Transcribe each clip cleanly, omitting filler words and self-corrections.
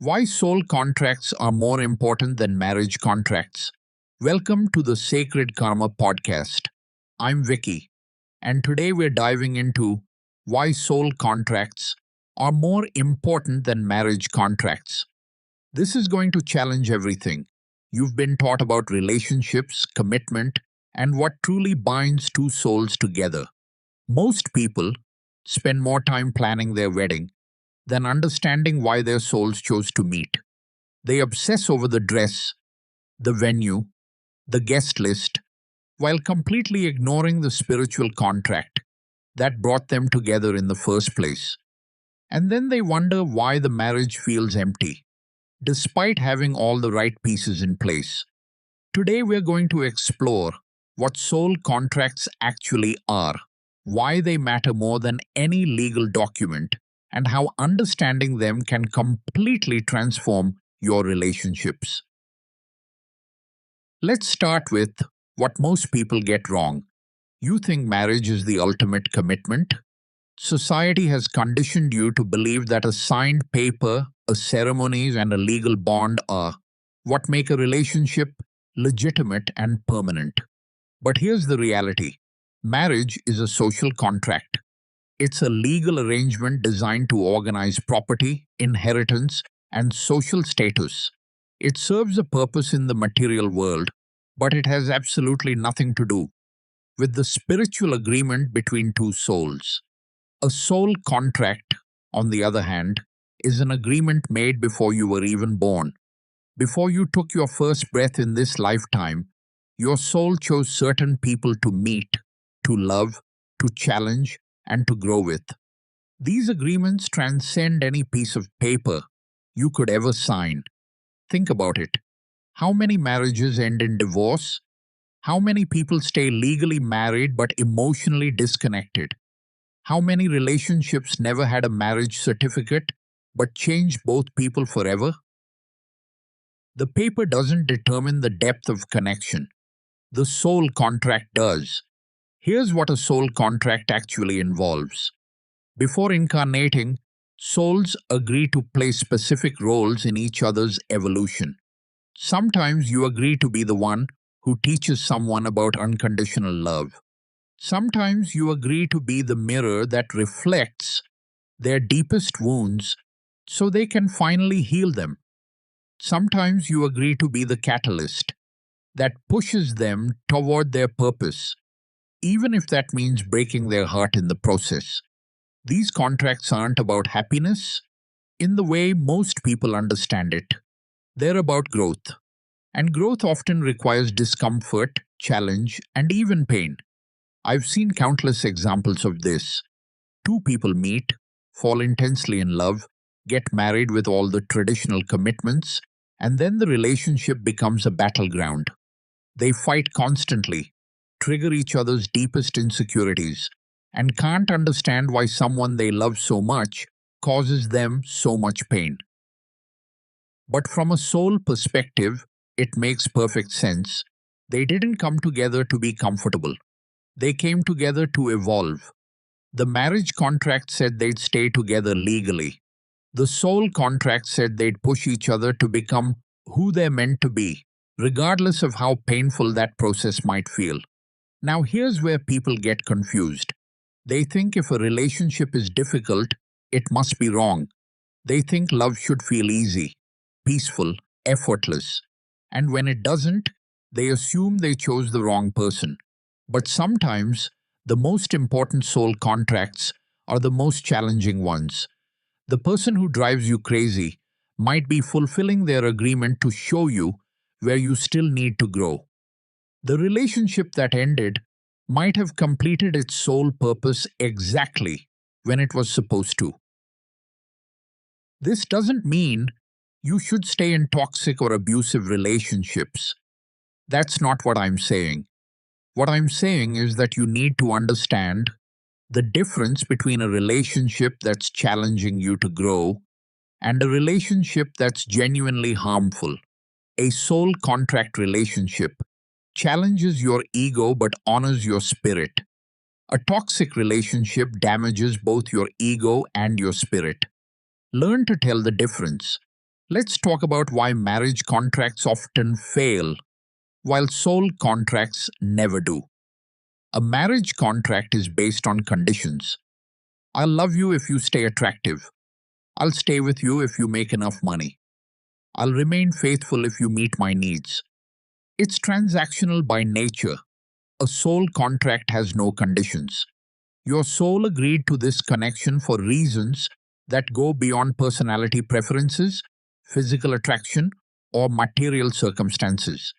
Why soul contracts are more important than marriage contracts. Welcome to the Sacred Karma podcast. I'm Vicky, and today we're diving into why soul contracts are more important than marriage contracts. This is going to challenge everything you've been taught about relationships, commitment, and what truly binds two souls together. Most people spend more time planning their wedding than understanding why their souls chose to meet. They obsess over the dress, the venue, the guest list, while completely ignoring the spiritual contract that brought them together in the first place. And then they wonder why the marriage feels empty, despite having all the right pieces in place. Today, we're going to explore what soul contracts actually are, why they matter more than any legal document, and how understanding them can completely transform your relationships. Let's start with what most people get wrong. You think marriage is the ultimate commitment? Society has conditioned you to believe that a signed paper, a ceremony, and a legal bond are what make a relationship legitimate and permanent. But here's the reality: marriage is a social contract. It's a legal arrangement designed to organize property, inheritance, and social status. It serves a purpose in the material world, but it has absolutely nothing to do with the spiritual agreement between two souls. A soul contract, on the other hand, is an agreement made before you were even born. Before you took your first breath in this lifetime, your soul chose certain people to meet, to love, to challenge, and to grow with. These agreements transcend any piece of paper you could ever sign. Think about it. How many marriages end in divorce? How many people stay legally married but emotionally disconnected? How many relationships never had a marriage certificate but changed both people forever? The paper doesn't determine the depth of connection. The soul contract does. Here's what a soul contract actually involves. Before incarnating, souls agree to play specific roles in each other's evolution. Sometimes you agree to be the one who teaches someone about unconditional love. Sometimes you agree to be the mirror that reflects their deepest wounds so they can finally heal them. Sometimes you agree to be the catalyst that pushes them toward their purpose, even if that means breaking their heart in the process. These contracts aren't about happiness in the way most people understand it. They're about growth. And growth often requires discomfort, challenge, and even pain. I've seen countless examples of this. Two people meet, fall intensely in love, get married with all the traditional commitments, and then the relationship becomes a battleground. They fight constantly, trigger each other's deepest insecurities, and can't understand why someone they love so much causes them so much pain. But from a soul perspective, it makes perfect sense. They didn't come together to be comfortable. They came together to evolve. The marriage contract said they'd stay together legally. The soul contract said they'd push each other to become who they're meant to be, regardless of how painful that process might feel. Now, here's where people get confused. They think if a relationship is difficult, it must be wrong. They think love should feel easy, peaceful, effortless. And when it doesn't, they assume they chose the wrong person. But sometimes, the most important soul contracts are the most challenging ones. The person who drives you crazy might be fulfilling their agreement to show you where you still need to grow. The relationship that ended might have completed its sole purpose exactly when it was supposed to. This doesn't mean you should stay in toxic or abusive relationships. That's not what I'm saying. What I'm saying is that you need to understand the difference between a relationship that's challenging you to grow and a relationship that's genuinely harmful. A soul contract relationship challenges your ego but honors your spirit. A toxic relationship damages both your ego and your spirit. Learn to tell the difference. Let's talk about why marriage contracts often fail, while soul contracts never do. A marriage contract is based on conditions. I'll love you if you stay attractive. I'll stay with you if you make enough money. I'll remain faithful if you meet my needs. It's transactional by nature. A soul contract has no conditions. Your soul agreed to this connection for reasons that go beyond personality preferences, physical attraction, or material circumstances.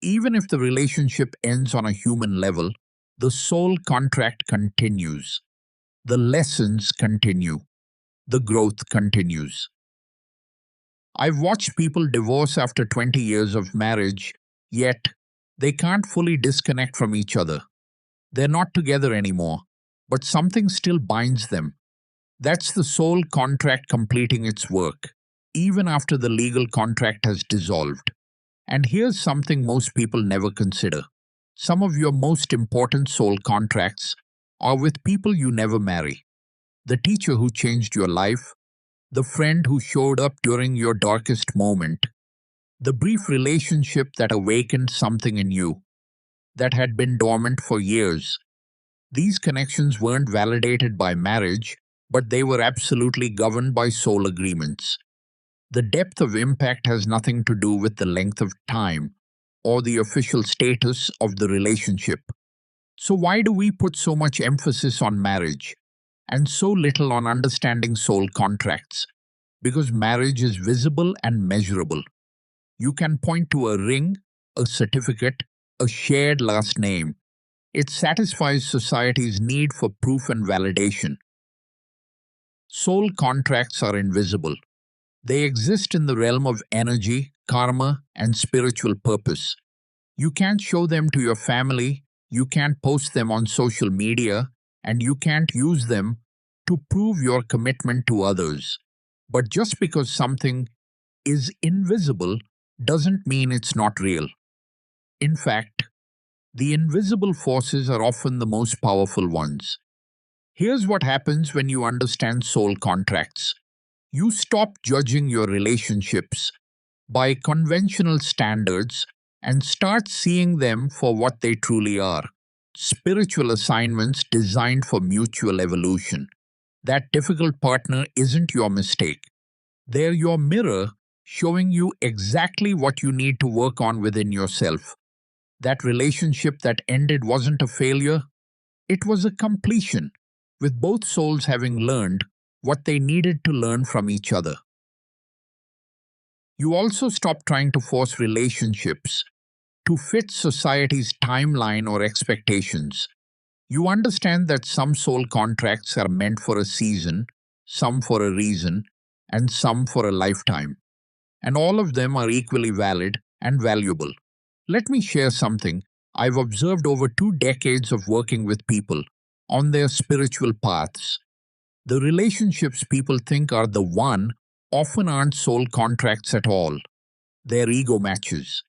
Even if the relationship ends on a human level, the soul contract continues. The lessons continue. The growth continues. I've watched people divorce after 20 years of marriage, yet they can't fully disconnect from each other. They're not together anymore, but something still binds them. That's the soul contract completing its work, even after the legal contract has dissolved. And here's something most people never consider. Some of your most important soul contracts are with people you never marry. The teacher who changed your life, the friend who showed up during your darkest moment, the brief relationship that awakened something in you that had been dormant for years. These connections weren't validated by marriage, but they were absolutely governed by soul agreements. The depth of impact has nothing to do with the length of time or the official status of the relationship. So, why do we put so much emphasis on marriage and so little on understanding soul contracts? Because marriage is visible and measurable. You can point to a ring, a certificate, a shared last name. It satisfies society's need for proof and validation. Soul contracts are invisible. They exist in the realm of energy, karma, and spiritual purpose. You can't show them to your family, you can't post them on social media, and you can't use them to prove your commitment to others. But just because something is invisible doesn't mean it's not real. In fact, the invisible forces are often the most powerful ones. Here's what happens when you understand soul contracts. You stop judging your relationships by conventional standards and start seeing them for what they truly are: spiritual assignments designed for mutual evolution. That difficult partner isn't your mistake. They're your mirror showing you exactly what you need to work on within yourself. That relationship that ended wasn't a failure, it was a completion, with both souls having learned what they needed to learn from each other. You also stop trying to force relationships to fit society's timeline or expectations. You understand that some soul contracts are meant for a season, some for a reason, and some for a lifetime. And all of them are equally valid and valuable. Let me share something I've observed over 2 decades of working with people on their spiritual paths. The relationships people think are the one often aren't soul contracts at all. They're ego matches.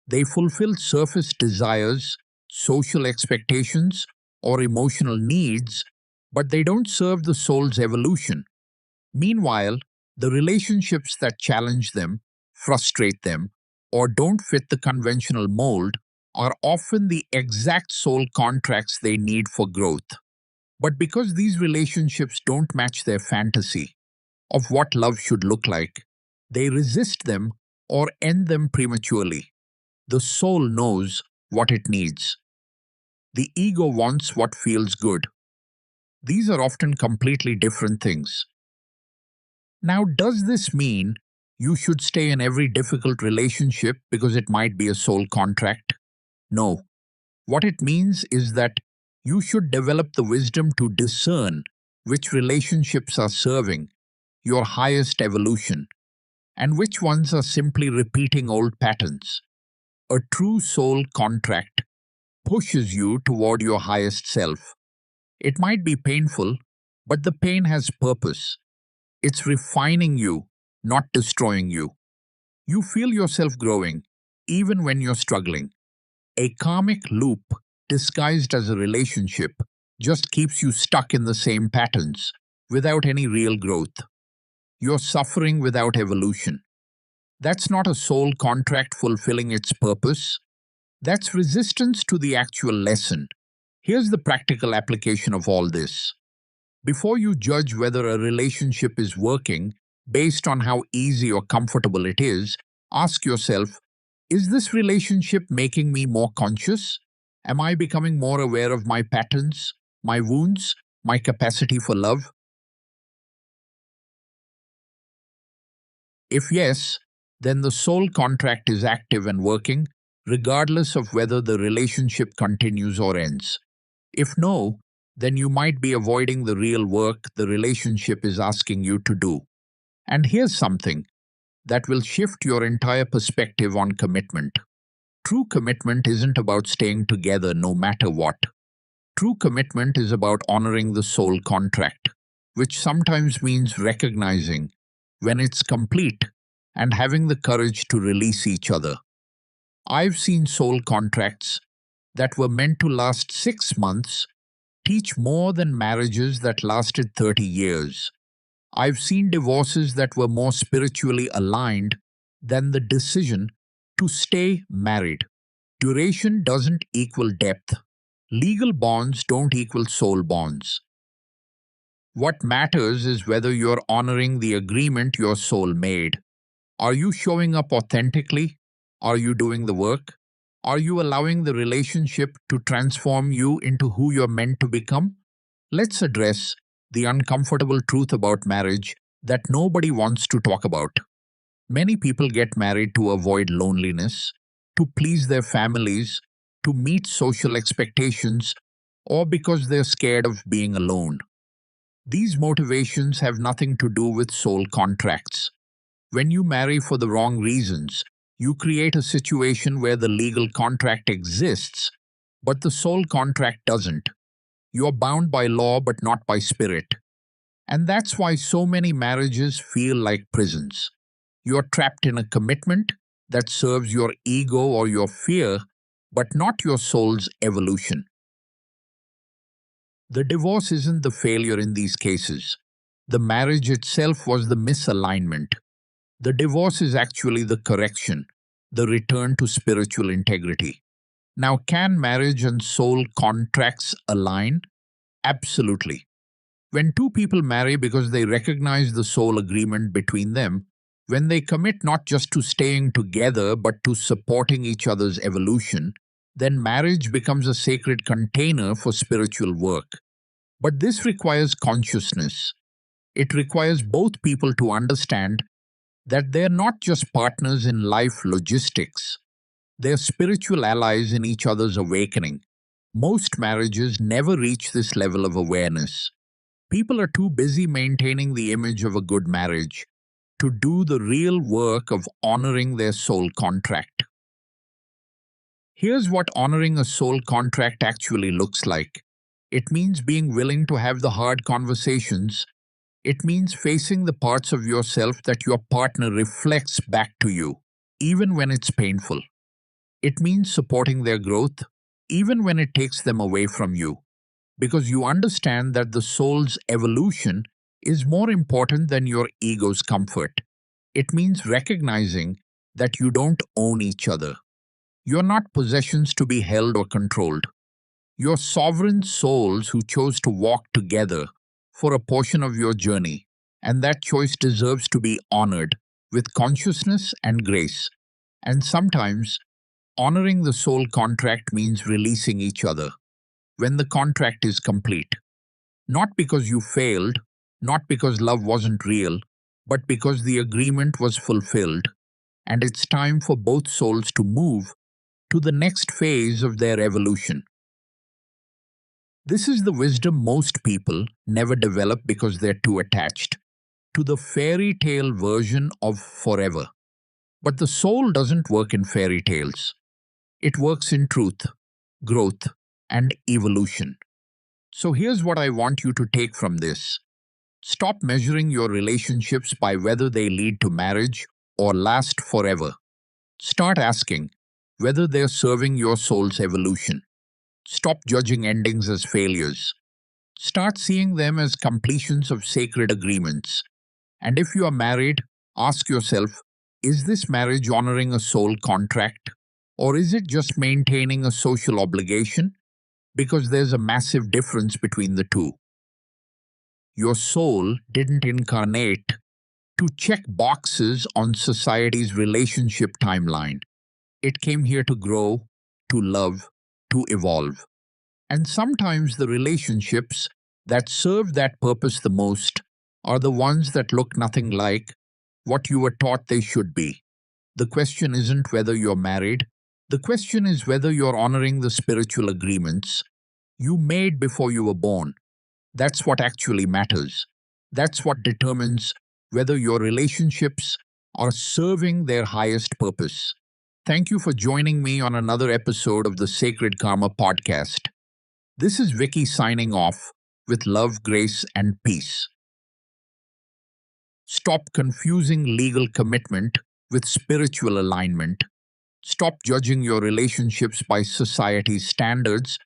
They fulfill surface desires, social expectations, or emotional needs, but they don't serve the soul's evolution. Meanwhile, the relationships that challenge them, frustrate them, or don't fit the conventional mold are often the exact soul contracts they need for growth. But because these relationships don't match their fantasy of what love should look like, they resist them or end them prematurely. The soul knows what it needs. The ego wants what feels good. These are often completely different things. Now, does this mean you should stay in every difficult relationship because it might be a soul contract? No. What it means is that you should develop the wisdom to discern which relationships are serving your highest evolution and which ones are simply repeating old patterns. A true soul contract pushes you toward your highest self. It might be painful, but the pain has purpose. It's refining you, not destroying you. You feel yourself growing, even when you're struggling. A karmic loop, disguised as a relationship, just keeps you stuck in the same patterns, without any real growth. You're suffering without evolution. That's not a soul contract fulfilling its purpose. That's resistance to the actual lesson. Here's the practical application of all this. Before you judge whether a relationship is working based on how easy or comfortable it is, ask yourself, is this relationship making me more conscious? Am I becoming more aware of my patterns, my wounds, my capacity for love? If yes, then the soul contract is active and working, regardless of whether the relationship continues or ends. If no, then you might be avoiding the real work the relationship is asking you to do. And here's something that will shift your entire perspective on commitment. True commitment isn't about staying together no matter what. True commitment is about honoring the soul contract, which sometimes means recognizing when it's complete and having the courage to release each other. I've seen soul contracts that were meant to last 6 months teach more than marriages that lasted 30 years. I've seen divorces that were more spiritually aligned than the decision to stay married. Duration doesn't equal depth. Legal bonds don't equal soul bonds. What matters is whether you're honoring the agreement your soul made. Are you showing up authentically? Are you doing the work? Are you allowing the relationship to transform you into who you're meant to become? Let's address the uncomfortable truth about marriage that nobody wants to talk about. Many people get married to avoid loneliness, to please their families, to meet social expectations, or because they're scared of being alone. These motivations have nothing to do with soul contracts. When you marry for the wrong reasons, you create a situation where the legal contract exists, but the soul contract doesn't. You're bound by law but not by spirit. And that's why so many marriages feel like prisons. You're trapped in a commitment that serves your ego or your fear, but not your soul's evolution. The divorce isn't the failure in these cases. The marriage itself was the misalignment. The divorce is actually the correction, the return to spiritual integrity. Now, can marriage and soul contracts align? Absolutely. When two people marry because they recognize the soul agreement between them, when they commit not just to staying together but to supporting each other's evolution, then marriage becomes a sacred container for spiritual work. But this requires consciousness. It requires both people to understand that they're not just partners in life logistics, they're spiritual allies in each other's awakening. Most marriages never reach this level of awareness. People are too busy maintaining the image of a good marriage to do the real work of honoring their soul contract. Here's what honoring a soul contract actually looks like. It means being willing to have the hard conversations. It means facing the parts of yourself that your partner reflects back to you, even when it's painful. It means supporting their growth, even when it takes them away from you, because you understand that the soul's evolution is more important than your ego's comfort. It means recognizing that you don't own each other. You're not possessions to be held or controlled. You're sovereign souls who chose to walk together for a portion of your journey, and that choice deserves to be honored with consciousness and grace. And sometimes, honoring the soul contract means releasing each other when the contract is complete. Not because you failed, not because love wasn't real, but because the agreement was fulfilled, and it's time for both souls to move to the next phase of their evolution. This is the wisdom most people never develop because they're too attached to the fairy tale version of forever. But the soul doesn't work in fairy tales. It works in truth, growth, and evolution. So here's what I want you to take from this. Stop measuring your relationships by whether they lead to marriage or last forever. Start asking whether they're serving your soul's evolution. Stop judging endings as failures. Start seeing them as completions of sacred agreements. And if you are married, ask yourself, Is this marriage honoring a soul contract? Or is it just maintaining a social obligation? Because there's a massive difference between the two. Your soul didn't incarnate to check boxes on society's relationship timeline. It came here to grow, to love, to evolve. And sometimes the relationships that serve that purpose the most are the ones that look nothing like what you were taught they should be. The question isn't whether you're married, the question is whether you're honoring the spiritual agreements you made before you were born. That's what actually matters. That's what determines whether your relationships are serving their highest purpose. Thank you for joining me on another episode of the Sacred Karma podcast. This is Vicky signing off with love, grace, and peace. Stop confusing legal commitment with spiritual alignment. Stop judging your relationships by society's standards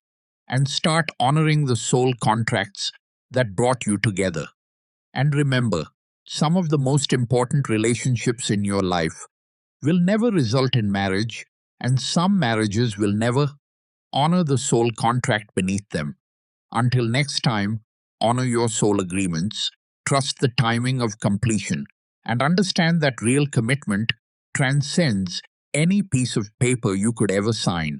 and start honoring the soul contracts that brought you together. And remember, some of the most important relationships in your life will never result in marriage, and some marriages will never honor the soul contract beneath them. Until next time, honor your soul agreements, trust the timing of completion, and understand that real commitment transcends any piece of paper you could ever sign.